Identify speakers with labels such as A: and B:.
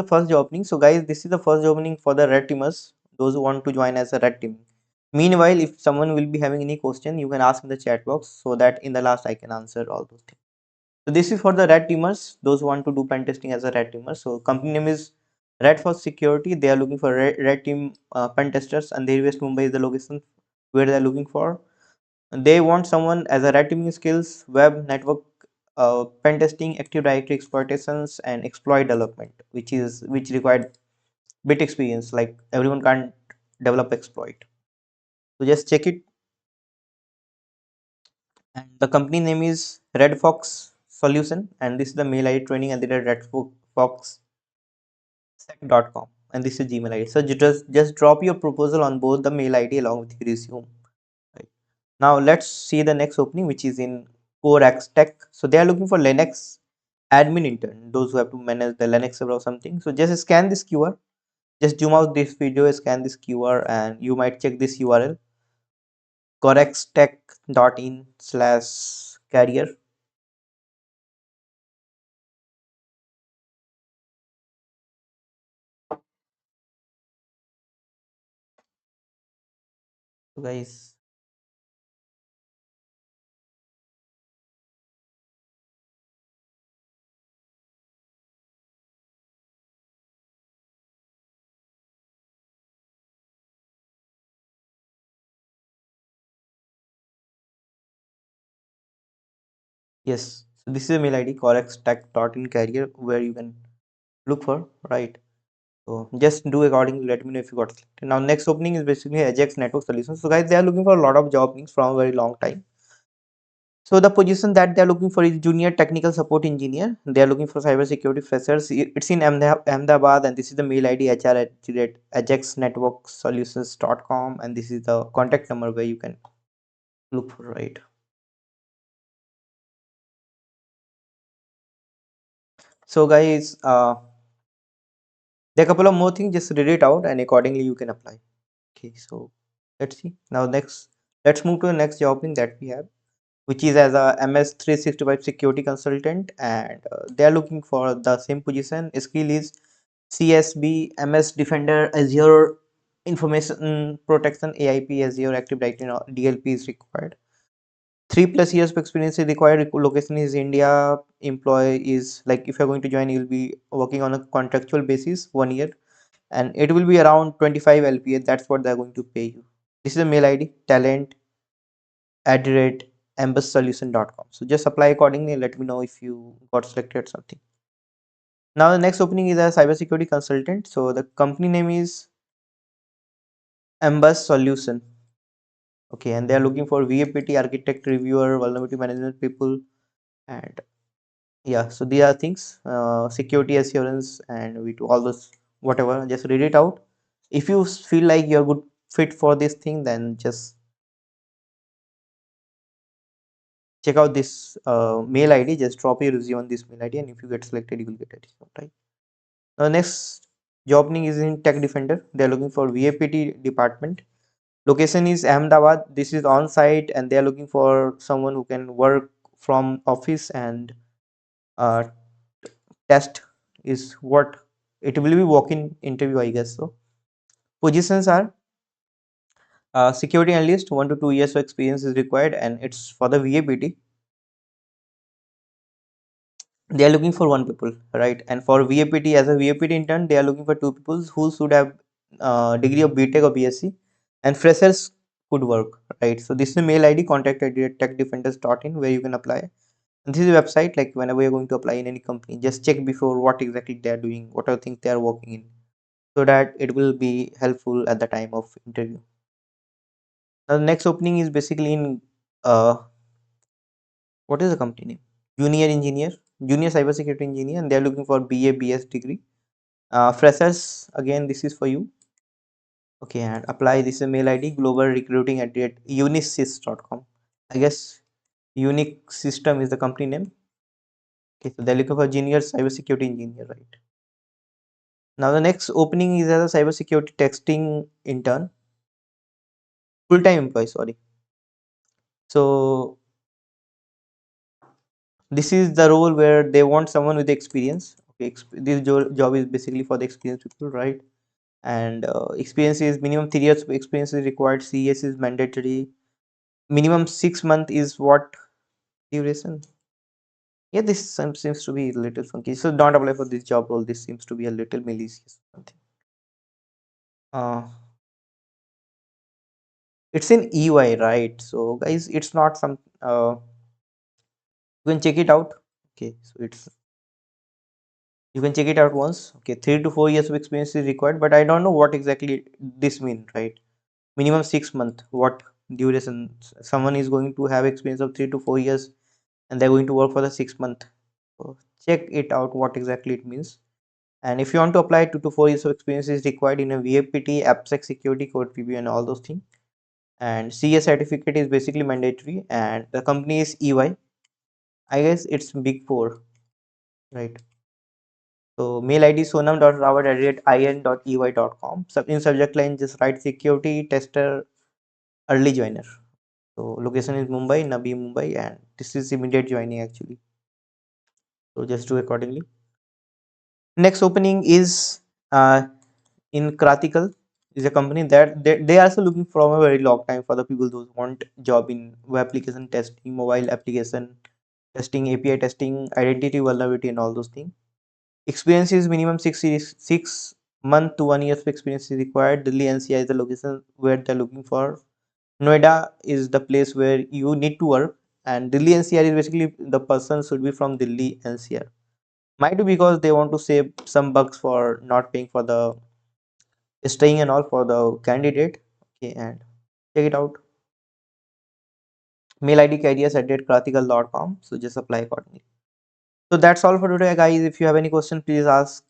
A: the first job opening. So guys, this is the first job opening for the red teamers, those who want to join as a red team. Meanwhile, if someone will be having any question, you can ask in the chat box so that in the last I can answer all those things. So this is for the red teamers, those who want to do pen testing as a red teamer. So company name is Red for Security. They are looking for red team pen testers, and the West Mumbai is the location where they are looking for. And they want someone as a red teaming skills, web network pen testing, active directory exploitations, and exploit development, which required bit experience. Like everyone can't develop exploit. So just check it. And the company name is Red Fox Solution, and this is the mail ID training at the redfoxsec.com, and this is Gmail ID. So just drop your proposal on both the mail ID along with your resume. Right. Now let's see the next opening, which is in Corex Tech. So they are looking for Linux admin intern, those who have to manage the Linux server or something. So just scan this QR, just zoom out this video, scan this QR, and you might check this URL, corextech.in/career. So guys, yes, so this is a mail ID, corextech.in/career, where you can look for, right? So just do accordingly. Let me know if you got selected. Now next opening is basically Ajax Network Solutions. So guys, they are looking for a lot of job openings from a very long time. So the position that they are looking for is junior technical support engineer. They are looking for cybersecurity freshers. It's in Ahmedabad, and this is the mail ID hr@ajaxnetworksolutions.com, and this is the contact number where you can look for, right? So guys, there are a couple of more things. Just read it out, and accordingly you can apply. Okay, so let's see. Now next, let's move to the next job opening that we have, which is as a MS 365 security consultant, and they are looking for the same position. Skill is CSB, MS Defender, Azure Information Protection, AIP, Azure Active Directory, DLP is required. 3+ years of experience is required. Location is India. Employee is like, if you're going to join, you'll be working on a contractual basis, 1 year, and it will be around 25 LPA. That's what they're going to pay you. This is a mail ID, talent@embassolution.com. So just apply accordingly. Let me know if you got selected something. Now the next opening is a cybersecurity consultant. So the company name is Embass Solution. Okay, and they are looking for VAPT, architect, reviewer, vulnerability management people, and yeah. So these are things, security assurance, and we do all those whatever. Just read it out. If you feel like you're good fit for this thing, then just check out this mail ID. Just drop your resume on this mail ID, and if you get selected, you will get it. Right. Next job opening is in Tech Defender. They are looking for VAPT department. Location is Ahmedabad. This is on site, and they are looking for someone who can work from office, and uh, test is what it will be walk-in interview, I guess. So positions are security analyst, 1 to 2 years of experience is required, and it's for the VAPT. They are looking for one people, right? And for VAPT, as a VAPT intern, they are looking for two people who should have degree of BTech or BSc, and freshers could work, right? So this is a mail ID, contact@techdefenders.in, where you can apply. And this is a website, like whenever you're going to apply in any company, just check before what exactly they are doing, what are things they are working in, so that it will be helpful at the time of interview. Now the next opening is basically in uh, what is the company name? Junior engineer, junior cybersecurity engineer, and they are looking for BA, BS degree. Freshers, again, this is for you. Okay, and apply. This is mail ID, global recruiting at unisys.com. I guess Unique System is the company name. Okay, so they're looking for junior cybersecurity engineer, right? Now the next opening is as a cybersecurity testing intern, full-time employee. Sorry. So this is the role where they want someone with experience. This job is basically for the experienced people, right? And experience is minimum 3 years of experience is required. CS is mandatory. Minimum 6 month is what duration? Yeah, this seems to be a little funky. So don't apply for this job role. This seems to be a little malicious. Something. Uh, it's in EY, right? So guys, it's not some. You can check it out. Okay, so it's you can check it out once. Okay, 3 to 4 years of experience is required, but I don't know what exactly this means, right? Minimum 6 month. What duration? Someone is going to have experience of 3 to 4 years, and they're going to work for the 6 month. So check it out what exactly it means. And if you want to apply, 2 to 4 years of experience is required in a VAPT, AppSec security, code review, and all those things. And CA certificate is basically mandatory, and the company is EY. I guess it's Big Four, right? So mail ID sonam.rawat@in.ey.com. In subject line, just write security tester early joiner. So location is Mumbai, Navi Mumbai, and this is immediate joining actually. So just do accordingly. Next opening is in Kratikal is a company that they are also looking from a very long time for the people those want job in web application testing, mobile application testing, API testing, identity vulnerability, and all those things. Experience is minimum 6 month to 1 year of experience is required. Delhi NCR is the location where they're looking for. Noida is the place where you need to work, and Delhi NCR is basically the person should be from Delhi NCR. Might be because they want to save some bucks for not paying for the staying and all for the candidate. Okay, and check it out. Mail ID careers@kratikal.com. So just apply accordingly. So that's all for today, guys. If you have any question, please ask